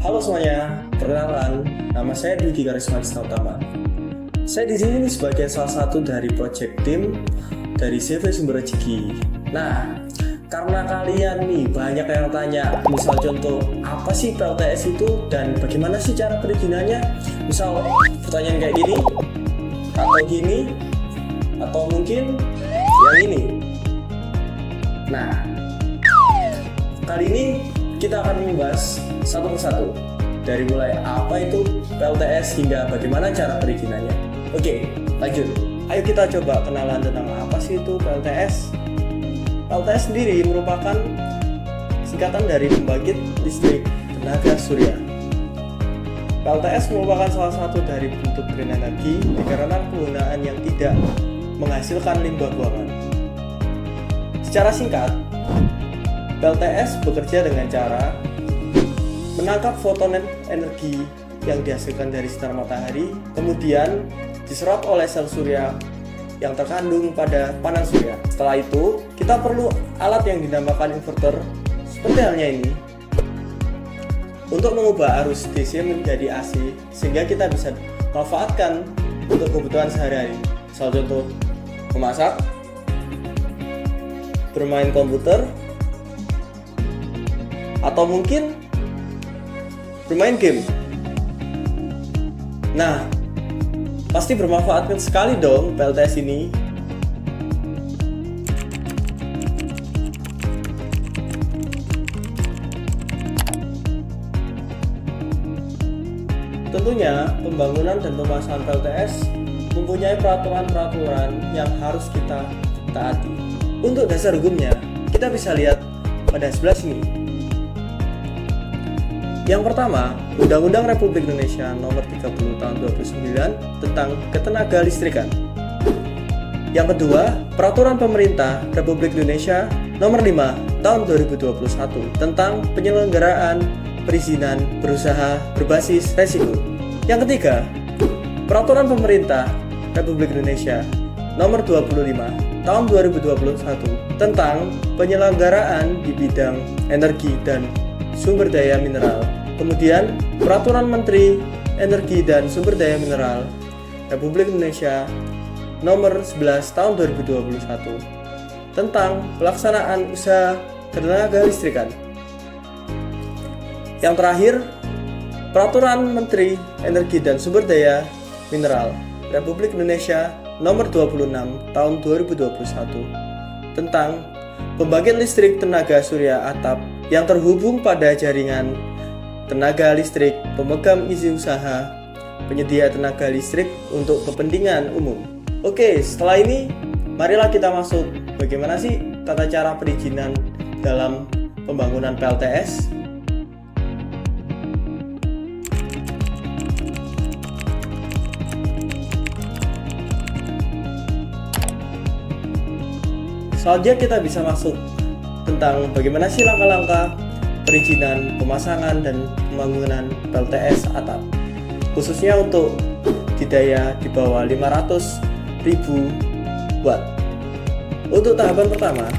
Halo semuanya, perkenalan, nama saya Dwiki Karisma Utama. Saya di sini sebagai salah satu dari project team dari CV Sumber Rezeki. Nah, karena kalian nih banyak yang tanya, misal contoh apa sih PLTS itu dan bagaimana sih cara perizinannya? Misal pertanyaan kayak gini, atau mungkin yang ini. Nah, kali ini kita akan membahas satu persatu dari mulai apa itu PLTS hingga bagaimana cara perizinannya. Oke, lanjut. Ayo kita coba kenalan tentang apa sih itu PLTS. PLTS sendiri merupakan singkatan dari pembangkit listrik tenaga surya. PLTS merupakan salah satu dari bentuk green energy dikarenakan penggunaan yang tidak menghasilkan limbah buangan. Secara singkat, PLTS bekerja dengan cara menangkap foton energi yang dihasilkan dari sinar matahari, kemudian diserap oleh sel surya yang terkandung pada panas surya. Setelah itu, kita perlu alat yang dinamakan inverter, seperti halnya ini, untuk mengubah arus DC menjadi AC, sehingga kita bisa manfaatkan untuk kebutuhan sehari-hari. Misal contoh, memasak, bermain komputer, atau mungkin bermain game. Nah, pasti bermanfaat sekali dong PLTS ini. Tentunya, pembangunan dan pemasangan PLTS mempunyai peraturan-peraturan yang harus kita taati. Untuk dasar hukumnya, kita bisa lihat pada sebelah sini. Yang pertama, Undang-Undang Republik Indonesia Nomor 30 Tahun 2009 tentang Ketenagalistrikan. Yang kedua, Peraturan Pemerintah Republik Indonesia Nomor 5 Tahun 2021 tentang penyelenggaraan perizinan berusaha berbasis resiko. Yang ketiga, Peraturan Pemerintah Republik Indonesia Nomor 25 Tahun 2021 tentang penyelenggaraan di bidang energi dan sumber daya mineral. Kemudian Peraturan Menteri Energi dan Sumber Daya Mineral Republik Indonesia Nomor 11 Tahun 2021 tentang pelaksanaan usaha ketenagalistrikan. Yang terakhir, Peraturan Menteri Energi dan Sumber Daya Mineral Republik Indonesia Nomor 26 Tahun 2021 tentang pembangkit listrik tenaga surya atap yang terhubung pada jaringan tenaga listrik pemegang izin usaha penyedia tenaga listrik untuk kepentingan umum. Oke, setelah ini marilah kita masuk bagaimana sih tata cara perizinan dalam pembangunan PLTS. Selanjutnya kita bisa masuk tentang bagaimana sih langkah-langkah perizinan, pemasangan, dan pembangunan PLTS atap, khususnya untuk di daya di bawah 500.000 watt. Untuk tahapan pertama,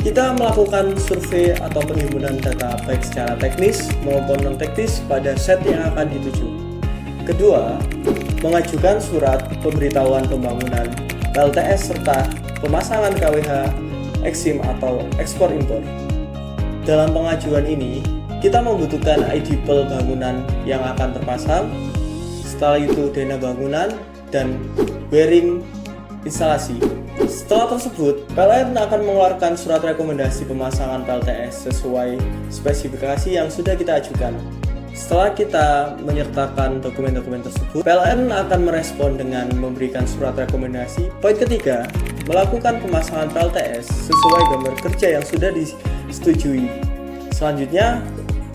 kita melakukan survei atau penghimpunan data baik secara teknis maupun non-teknis pada set yang akan dituju. Kedua, mengajukan surat pemberitahuan pembangunan PLTS serta pemasangan KWH, eksim atau ekspor impor. Dalam pengajuan ini, kita membutuhkan ID-PEL bangunan yang akan terpasang, setelah itu dana bangunan, dan wiring instalasi. Setelah tersebut, PLN akan mengeluarkan surat rekomendasi pemasangan PLTS sesuai spesifikasi yang sudah kita ajukan. Setelah kita menyertakan dokumen-dokumen tersebut, PLN akan merespon dengan memberikan surat rekomendasi. Poin ketiga, melakukan pemasangan PLTS sesuai gambar kerja yang sudah disetujui. Selanjutnya,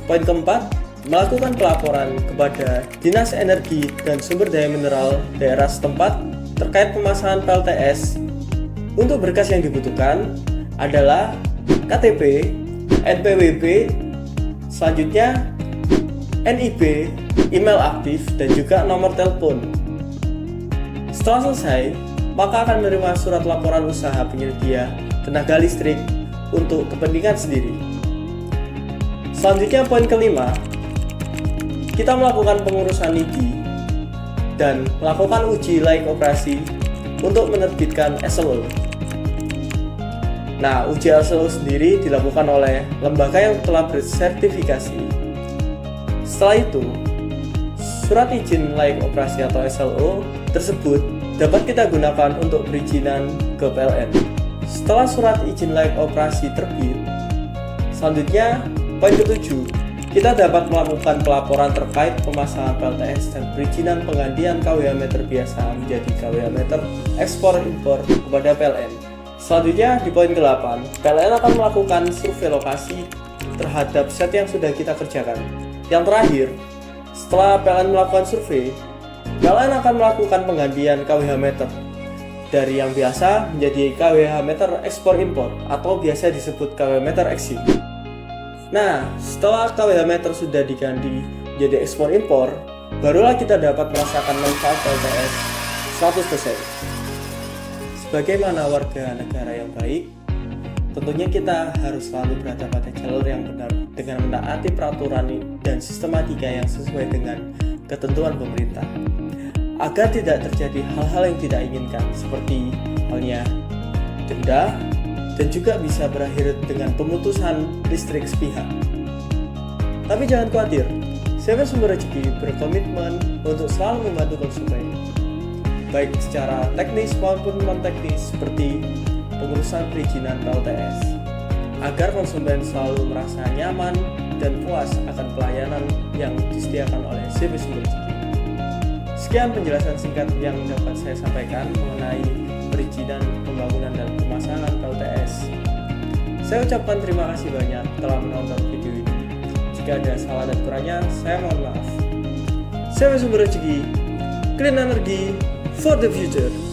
poin keempat, melakukan pelaporan kepada Dinas Energi dan Sumber Daya Mineral daerah setempat terkait pemasangan PLTS. Untuk berkas yang dibutuhkan adalah KTP, NPWP, selanjutnya NIB, email aktif, dan juga nomor telepon. Setelah selesai, maka akan menerima surat laporan usaha penyedia tenaga listrik untuk kepentingan sendiri. Selanjutnya poin kelima, kita melakukan pengurusan NIDI dan melakukan uji layak operasi untuk menerbitkan SLO. Nah, uji SLO sendiri dilakukan oleh lembaga yang telah bersertifikasi. Setelah itu, surat izin layak operasi atau SLO tersebut dapat kita gunakan untuk perizinan ke PLN. Setelah surat izin layak operasi terbit, selanjutnya poin ke-7, kita dapat melakukan pelaporan terkait pemasangan PLTS dan perizinan penggantian KWH meter biasa menjadi KWH meter ekspor impor kepada PLN. Selanjutnya di poin ke-8, PLN akan melakukan survei lokasi terhadap set yang sudah kita kerjakan. Yang terakhir, setelah PLN melakukan survei, PLN akan melakukan penggantian KWH meter dari yang biasa menjadi KWH meter ekspor impor atau biasa disebut KWH meter eksim. Nah, setelah KWH meter sudah diganti menjadi ekspor impor, barulah kita dapat merasakan manfaat PLTS 100%. Sebagaimana warga negara yang baik, tentunya kita harus selalu berada pada jalur yang benar dengan menaati peraturan dan sistematika yang sesuai dengan ketentuan pemerintah, agar tidak terjadi hal-hal yang tidak inginkan seperti halnya denda, dan juga bisa berakhir dengan pemutusan listrik sepihak. Tapi jangan khawatir, CV Sumber Rezeki berkomitmen untuk selalu membantu konsumen, baik secara teknis maupun non-teknis seperti pengurusan perizinan PLTS, agar konsumen selalu merasa nyaman dan puas akan pelayanan yang disediakan oleh CV Sumber Rezeki. Sekian penjelasan singkat yang dapat saya sampaikan mengenai perizinan pembangunan dan pemasangan PLTS. Saya ucapkan terima kasih banyak telah menonton video ini. Jika ada salah dan kurangnya, saya mohon maaf. CV Sumber Rezeki, clean energy for the future.